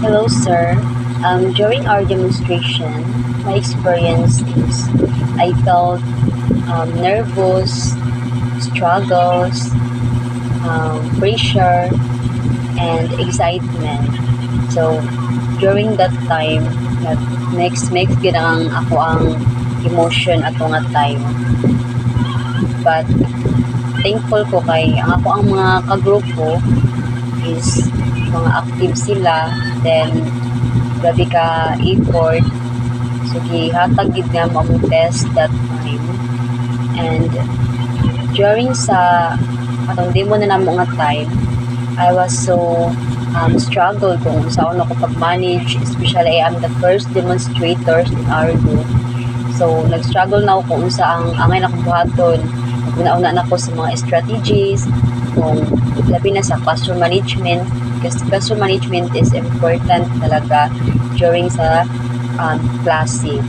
Hello, sir. During our demonstration, my experience is I felt nervous, struggles, pressure, and excitement. So, during that time, next ginang ako ang emotion ato nga time. But, thankful ko kay ang ako ang mga kagrupo is mga active sila, then grabe ka effort. So, gihatag gid nga mo ang test that time. And during sa atong demo na namo nga time, I was so struggle kung saan ako pag-manage, especially I am the first demonstrators in our group. So, nag-struggle na ako kung saan angay na kong buhaton. Una-una na ako sa mga strategies, kung labi na sa classroom management, because classroom management is important talaga during sa klase.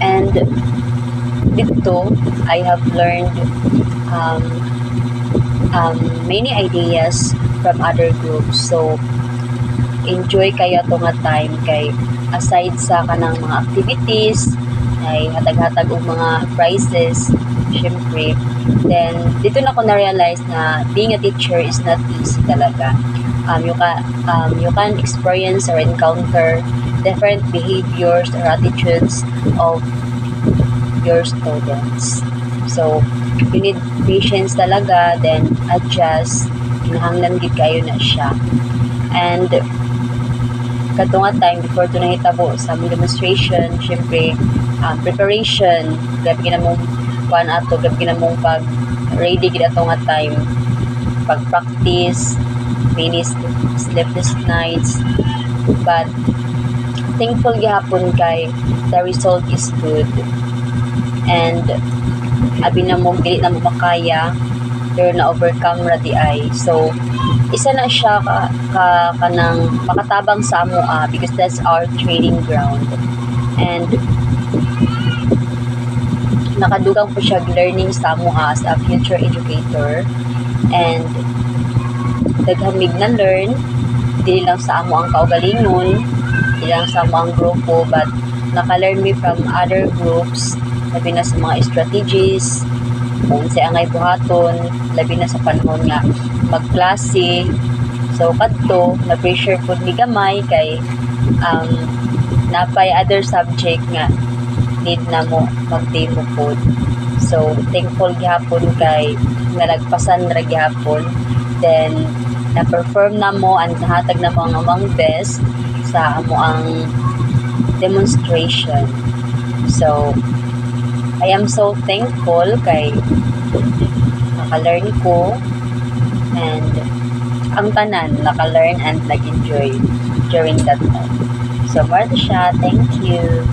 And dito, I have learned um, many ideas from other groups. So, enjoy kaya to nga time kay aside sa kanang mga activities, ay hatag-hatag og mga prizes, syempre. Then, dito na ko na-realize na being a teacher is not easy talaga. You can experience or encounter different behaviors or attitudes of your students. So, you need patience talaga, then adjust, kinahanglan gid kayo na siya. And kadto nga time before to nahitabo sa among demonstration, syempre preparation, grabe ginamong kuan ato, grabe ginamong pag ready gid ato nga time, pag practice, many sleepless nights, but thankful gihapon kay the result is good. And abi na mo dili na mo makaya, pero na overcome ra di ay. So isa na siya kanang makatabang sa amo because that's our training ground. And nakadugang po siya learning sa amo as a future educator, and daghamig na learn dili lang sa amo ang kaugalingon, dili lang sa amo ang grupo, but naka-learn me from other groups, labi na sa mga strategies, kung sa angay buhaton, labi na sa panahon nga magklase. So kadto na pressure pud mi gamay kay napay other subject nga need na mo mag-demo pod. So thankful gihapon kay nalagpasan ra gihapon, then na-perform na mo and nahatag na mo ang among best sa amo ang demonstration. So I am so thankful kay naka-learn ko, and ang tanan naka-learn and nag-enjoy during that time. So Marcia, thank you.